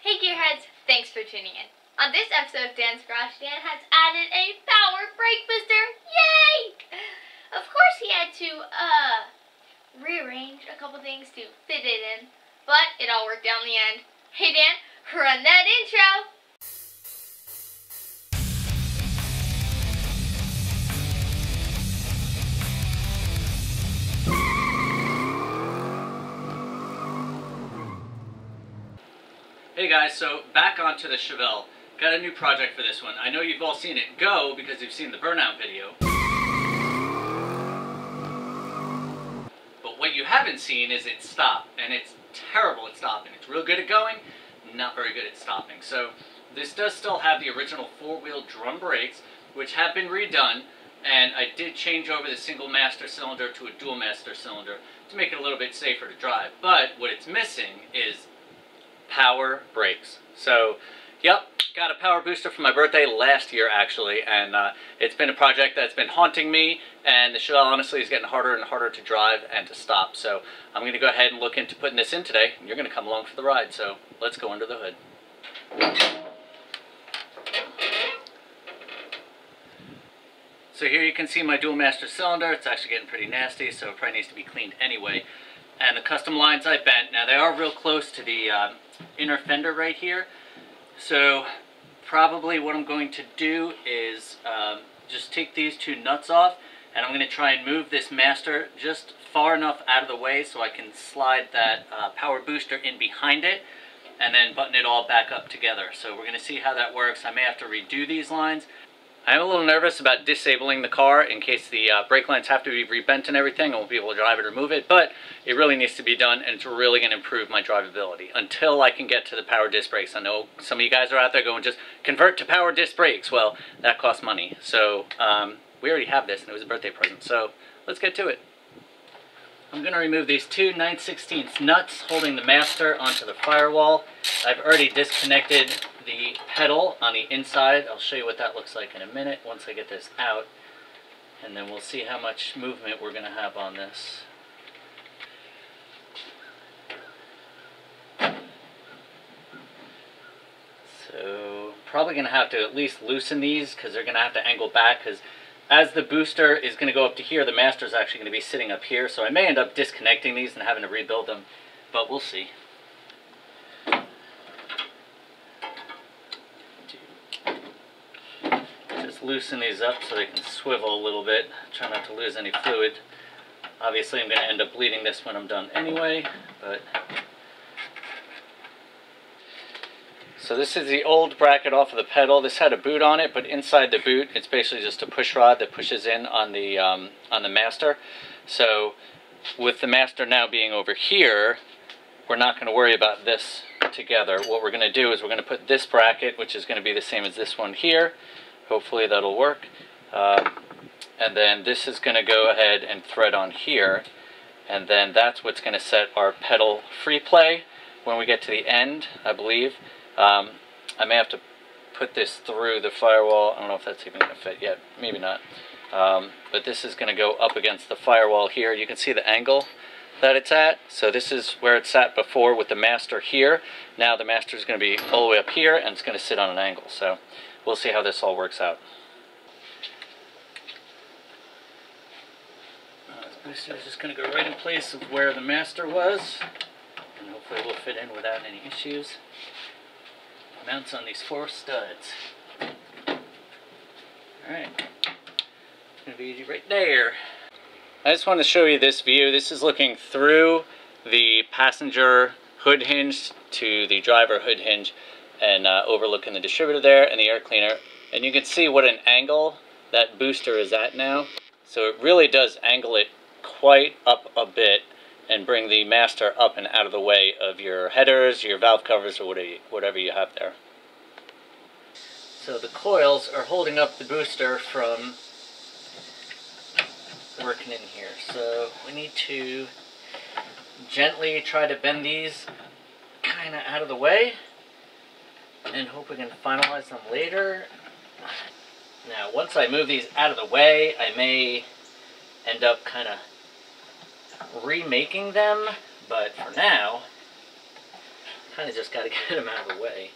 Hey Gearheads, thanks for tuning in. On this episode of Dan's Garage, Dan has added a power brake booster. Yay! Of course he had to rearrange a couple things to fit it in, but it all worked out in the end. Hey Dan, run that intro! Hey guys, so back onto the Chevelle. Got a new project for this one. I know you've all seen it go because you've seen the burnout video. But what you haven't seen is it stop, and it's terrible at stopping. It's real good at going, not very good at stopping. So this does still have the original four-wheel drum brakes, which have been redone, and I did change over the single master cylinder to a dual master cylinder to make it a little bit safer to drive. But what it's missing is power brakes. So, yep, got a power booster for my birthday last year actually, and it's been a project that's been haunting me, and the Chevelle honestly is getting harder and harder to drive and to stop. So I'm going to go ahead and look into putting this in today, and you're going to come along for the ride. So let's go under the hood. So here you can see my dual master cylinder. It's actually getting pretty nasty, so it probably needs to be cleaned anyway. And the custom lines I bent, now they are real close to the inner fender right here. So probably what I'm going to do is just take these two nuts off, and I'm going to try and move this master just far enough out of the way so I can slide that power booster in behind it and then button it all back up together. So we're going to see how that works. I may have to redo these lines. I'm a little nervous about disabling the car in case the brake lines have to be rebent and everything. I won't be able to drive it or move it, but it really needs to be done, and it's really going to improve my drivability until I can get to the power disc brakes. I know some of you guys are out there going, just convert to power disc brakes. Well, that costs money. So we already have this, and it was a birthday present. So let's get to it. I'm going to remove these two 9/16 nuts holding the master onto the firewall. I've already disconnected the pedal on the inside. I'll show you what that looks like in a minute once I get this out, and then we'll see how much movement we're going to have on this. So probably going to have to at least loosen these because they're going to have to angle back, because as the booster is going to go up to here, the master is actually going to be sitting up here, so I may end up disconnecting these and having to rebuild them, but we'll see. Just loosen these up so they can swivel a little bit. Try not to lose any fluid. Obviously I'm going to end up bleeding this when I'm done anyway, but... So this is the old bracket off of the pedal. This had a boot on it, but inside the boot it's basically just a push rod that pushes in on the master. So with the master now being over here, we're not going to worry about this together. What we're going to do is we're going to put this bracket, which is going to be the same as this one here. Hopefully that'll work. And then this is going to go ahead and thread on here, and then that's what's going to set our pedal free play when we get to the end, I believe. I may have to put this through the firewall. I don't know if that's even going to fit yet. Maybe not. But this is going to go up against the firewall here. You can see the angle that it's at. So this is where it's sat before with the master here. Now the master is going to be all the way up here, and it's going to sit on an angle. So we'll see how this all works out. This booster is just going to go right in place of where the master was, and hopefully we'll fit in without any issues. Mounts on these 4 studs. Alright, it's going to be easy right there. I just want to show you this view. This is looking through the passenger hood hinge to the driver hood hinge, and overlooking the distributor there and the air cleaner. And you can see what an angle that booster is at now. So it really does angle it quite up a bit and bring the master up and out of the way of your headers, your valve covers, or whatever you have there. So the coils are holding up the booster from working in here. So we need to gently try to bend these kind of out of the way, and hope we can finalize them later. Now once I move these out of the way, I may end up kind of remaking them, but for now kind of just got to get them out of the way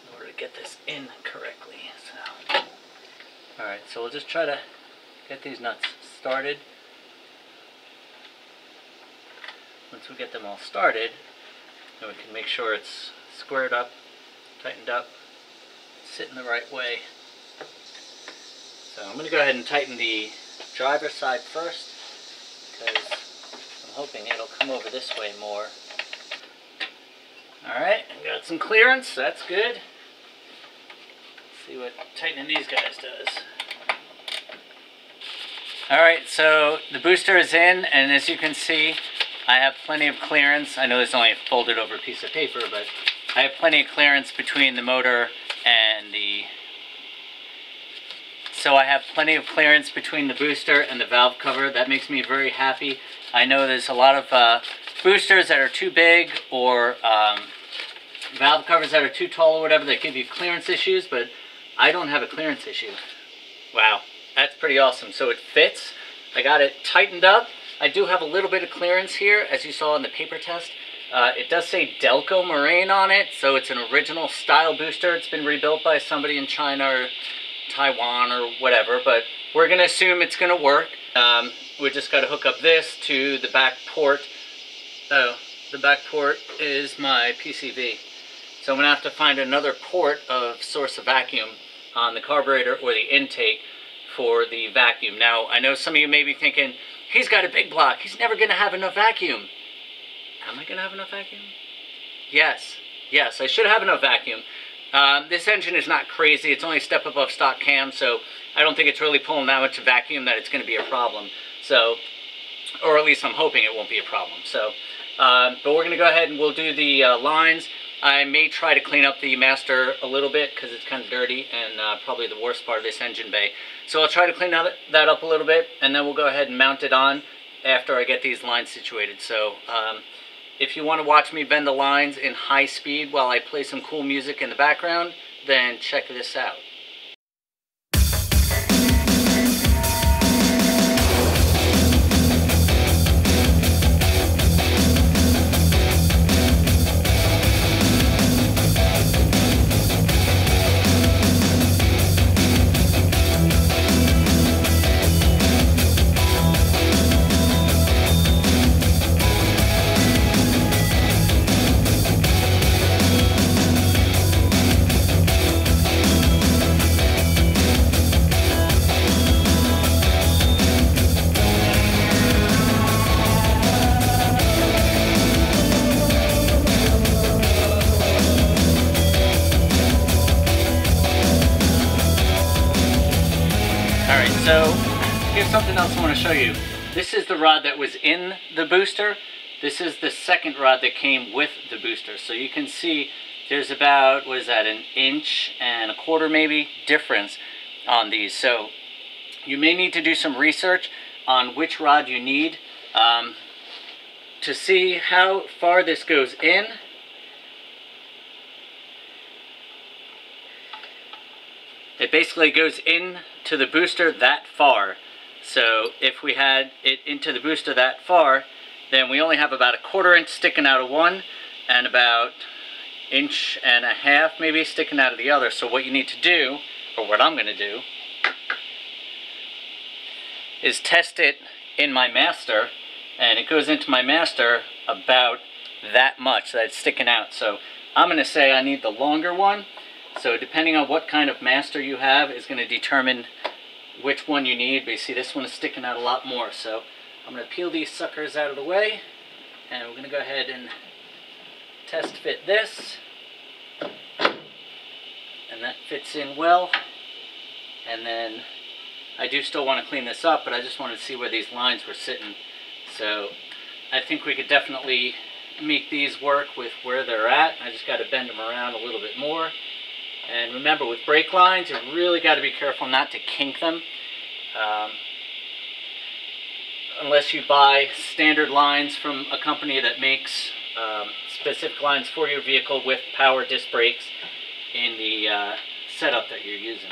in order to get this in correctly. So, alright, so we'll just try to get these nuts started. Once we get them all started, then we can make sure it's squared up, tightened up, sitting the right way. So I'm going to go ahead and tighten the driver's side first, because I'm hoping it'll come over this way more. Alright, got some clearance, that's good. Let's see what tightening these guys does. Alright, so the booster is in, and as you can see, I have plenty of clearance. I know there's only a folded over piece of paper, but I have plenty of clearance between the motor and the... So I have plenty of clearance between the booster and the valve cover. That makes me very happy. I know there's a lot of boosters that are too big, or valve covers that are too tall or whatever, that give you clearance issues, but I don't have a clearance issue. Wow, that's pretty awesome. So it fits. I got it tightened up. I do have a little bit of clearance here, as you saw in the paper test. It does say Delco Moraine on it, so it's an original style booster. It's been rebuilt by somebody in China or Taiwan or whatever, but we're going to assume it's going to work. We just got to hook up this to the back port. Oh, the back port is my PCV. So I'm going to have to find another port of source of vacuum on the carburetor or the intake for the vacuum. Now, I know some of you may be thinking, he's got a big block, he's never going to have enough vacuum. Am I going to have enough vacuum? Yes, I should have enough vacuum. This engine is not crazy. It's only a step above stock cam, so I don't think it's really pulling that much vacuum that it's going to be a problem. So, or at least I'm hoping it won't be a problem. So, but we're going to go ahead and we'll do the lines. I may try to clean up the master a little bit because it's kind of dirty and probably the worst part of this engine bay. So I'll try to clean that up a little bit, and then we'll go ahead and mount it on after I get these lines situated. So, if you want to watch me bend the lines in high speed while I play some cool music in the background, then check this out. So, here's something else I want to show you. This is the rod that was in the booster. This is the second rod that came with the booster. So you can see there's about, what is that, 1.25 inches maybe difference on these. So you may need to do some research on which rod you need to see how far this goes in. It basically goes in to the booster that far. So if we had it into the booster that far, then we only have about 1/4 inch sticking out of one and about 1.5 inches maybe sticking out of the other. So what you need to do, or what I'm going to do, is test it in my master, and it goes into my master about that much that it's sticking out. So I'm going to say I need the longer one. So depending on what kind of master you have is going to determine which one you need. But you see this one is sticking out a lot more. So I'm going to peel these suckers out of the way, and we're going to go ahead and test fit this. And that fits in well. And then I do still want to clean this up, but I just wanted to see where these lines were sitting. So I think we could definitely make these work with where they're at. I just got to bend them around a little bit more. And remember, with brake lines, you really got to be careful not to kink them. Unless you buy standard lines from a company that makes specific lines for your vehicle with power disc brakes in the setup that you're using.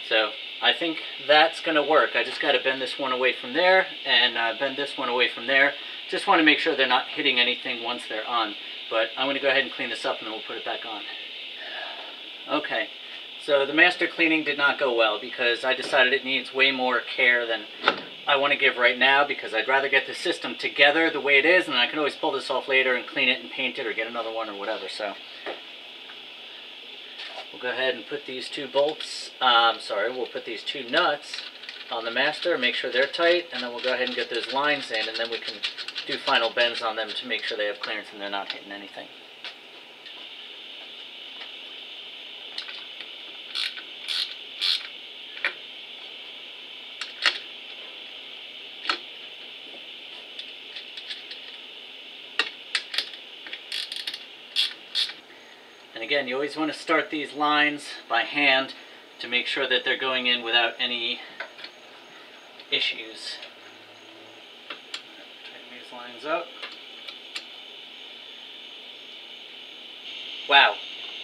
So I think that's going to work. I just got to bend this one away from there and bend this one away from there. Just want to make sure they're not hitting anything once they're on. But I'm going to go ahead and clean this up and then we'll put it back on. Okay, so the master cleaning did not go well because I decided it needs way more care than I want to give right now, because I'd rather get the system together the way it is, and I can always pull this off later and clean it and paint it or get another one or whatever. So we'll go ahead and put these two bolts, we'll put these two nuts on the master, make sure they're tight, and then we'll go ahead and get those lines in, and then we can do final bends on them to make sure they have clearance and they're not hitting anything. And again, you always want to start these lines by hand to make sure that they're going in without any issues. Tighten these lines up. Wow,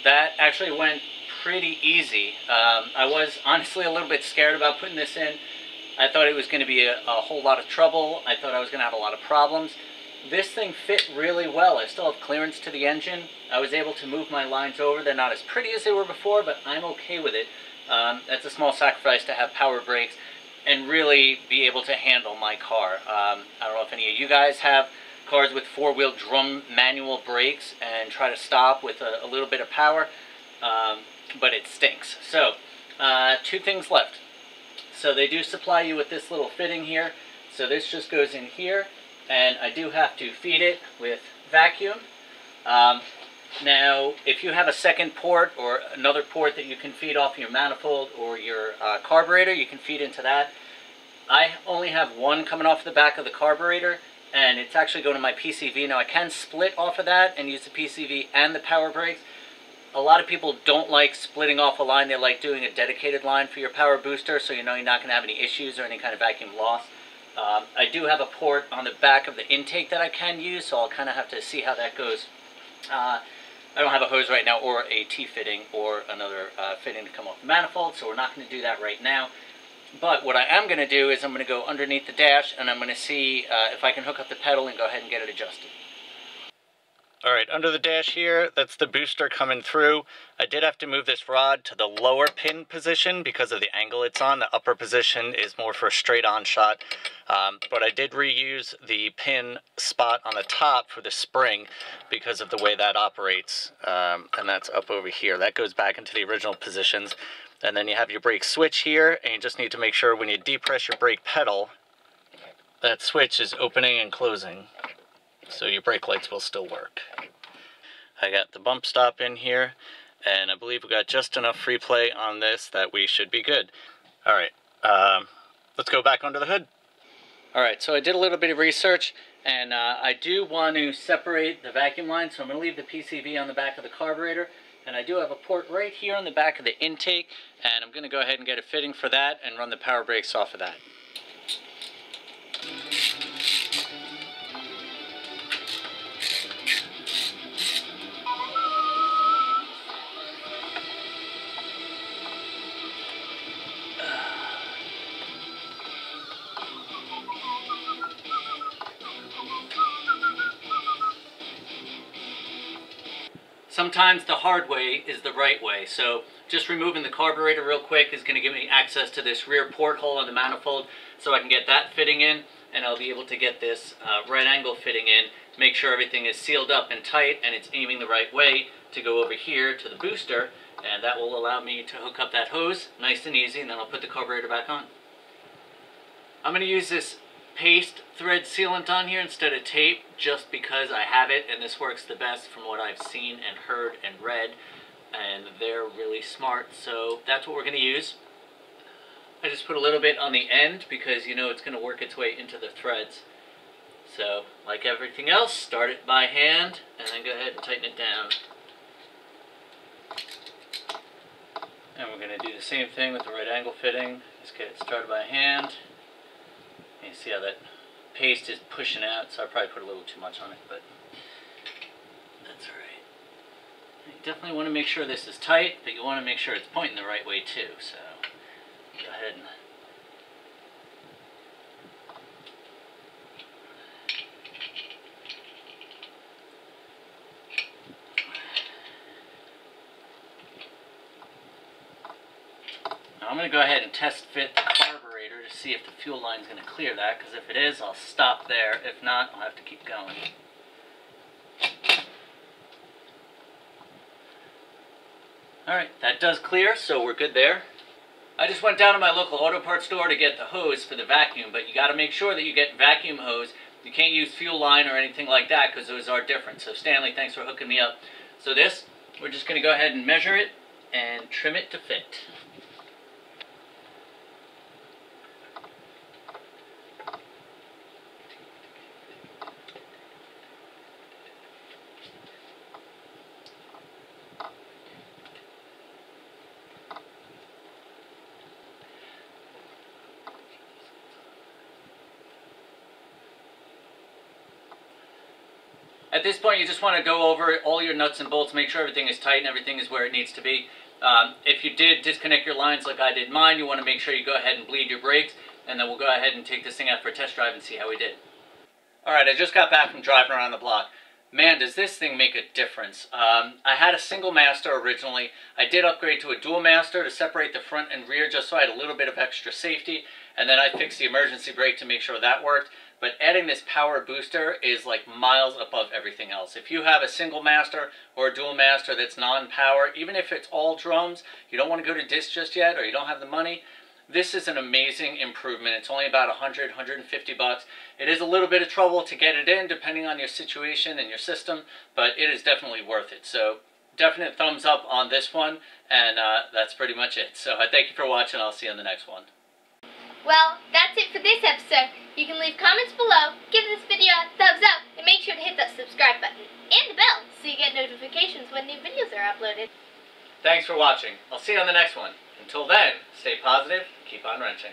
that actually went pretty easy. I was honestly a little bit scared about putting this in. I thought it was going to be a whole lot of trouble. I thought I was going to have a lot of problems. This thing fit really well. I still have clearance to the engine. I was able to move my lines over. They're not as pretty as they were before, but I'm okay with it. That's a small sacrifice to have power brakes and really be able to handle my car. I don't know if any of you guys have cars with four-wheel drum manual brakes and try to stop with a little bit of power, but it stinks. So, two things left. So they do supply you with this little fitting here. So this just goes in here, and I do have to feed it with vacuum. Now, if you have a second port or another port that you can feed off your manifold or your carburetor, you can feed into that. I only have one coming off the back of the carburetor, and it's actually going to my PCV. Now, I can split off of that and use the PCV and the power brakes. A lot of people don't like splitting off a line. They like doing a dedicated line for your power booster, so you know you're not going to have any issues or any kind of vacuum loss. I do have a port on the back of the intake that I can use, so I'll kind of have to see how that goes. I don't have a hose right now or a T-fitting or another fitting to come off the manifold, so we're not going to do that right now. But what I am going to do is I'm going to go underneath the dash and I'm going to see if I can hook up the pedal and go ahead and get it adjusted. Alright, under the dash here, that's the booster coming through. I did have to move this rod to the lower pin position because of the angle it's on. The upper position is more for a straight-on shot. But I did reuse the pin spot on the top for the spring because of the way that operates. And that's up over here. That goes back into the original positions. And then you have your brake switch here, and you just need to make sure when you depress your brake pedal, that switch is opening and closing, so your brake lights will still work. I got the bump stop in here, and I believe we got just enough free play on this that we should be good. Alright, let's go back under the hood. Alright, so I did a little bit of research, and I do want to separate the vacuum line, so I'm going to leave the PCV on the back of the carburetor. And I do have a port right here on the back of the intake, and I'm going to go ahead and get a fitting for that and run the power brakes off of that. Sometimes the hard way is the right way, so just removing the carburetor real quick is going to give me access to this rear porthole on the manifold, so I can get that fitting in, and I'll be able to get this right angle fitting in, make sure everything is sealed up and tight and it's aiming the right way to go over here to the booster, and that will allow me to hook up that hose nice and easy, and then I'll put the carburetor back on. I'm going to use this paste thread sealant on here instead of tape just because I have it, and this works the best from what I've seen and heard and read, and they're really smart, so that's what we're going to use. I just put a little bit on the end because you know it's going to work its way into the threads. So like everything else, start it by hand and then go ahead and tighten it down. And we're going to do the same thing with the right angle fitting. Just get it started by hand. You see how that paste is pushing out, so I probably put a little too much on it, but that's alright. You definitely want to make sure this is tight, but you want to make sure it's pointing the right way too, so go ahead and I'm going to go ahead and test fit the carburetor to see if the fuel line is going to clear that, because if it is, I'll stop there. If not, I'll have to keep going. Alright, that does clear, so we're good there. I just went down to my local auto parts store to get the hose for the vacuum, but you got to make sure that you get vacuum hose. You can't use fuel line or anything like that because those are different. So Stanley, thanks for hooking me up. So this, we're just going to go ahead and measure it and trim it to fit. At this point, you just want to go over all your nuts and bolts, make sure everything is tight and everything is where it needs to be. If you did disconnect your lines like I did mine, you want to make sure you go ahead and bleed your brakes, and then we'll go ahead and take this thing out for a test drive and see how we did. Alright, I just got back from driving around the block. Man, does this thing make a difference. I had a single master originally. I did upgrade to a dual master to separate the front and rear just so I had a little bit of extra safety, and then I fixed the emergency brake to make sure that worked. But adding this power booster is like miles above everything else. If you have a single master or a dual master that's non-power, even if it's all drums, you don't want to go to disc just yet, or you don't have the money, this is an amazing improvement. It's only about $100, $150. It is a little bit of trouble to get it in depending on your situation and your system, but it is definitely worth it. So definite thumbs up on this one, and that's pretty much it. So I thank you for watching. I'll see you on the next one. Well, that's it for this episode. You can leave comments below, give this video a thumbs up, and make sure to hit that subscribe button and the bell so you get notifications when new videos are uploaded. Thanks for watching. I'll see you on the next one. Until then, stay positive, keep on wrenching.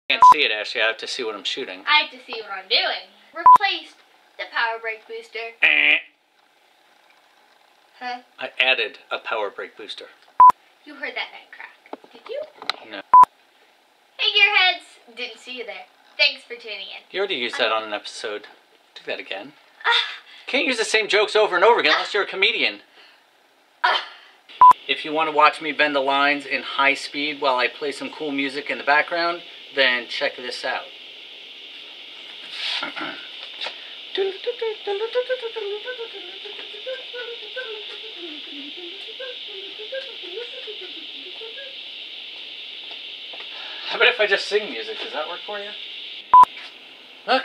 I can't see it, Ashley. I have to see what I'm shooting. I have to see what I'm doing. Replaced the power brake booster. Huh? I added a power brake booster. You heard that night crack. Did you? No. Hey, gearheads! Didn't see you there. Thanks for tuning in. You already used that on an episode. Do that again. Can't use the same jokes over and over again unless you're a comedian. If you want to watch me bend the lines in high speed while I play some cool music in the background, then check this out. How about if I just sing music? Does that work for you? Look!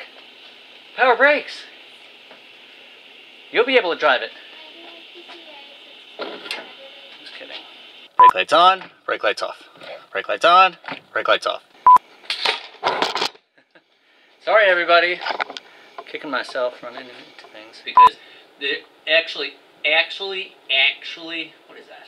Power brakes! You'll be able to drive it. Just kidding. Brake lights on, brake lights off. Brake lights on, brake lights off. Sorry everybody. Kicking myself, running into things. Because actually, what is that?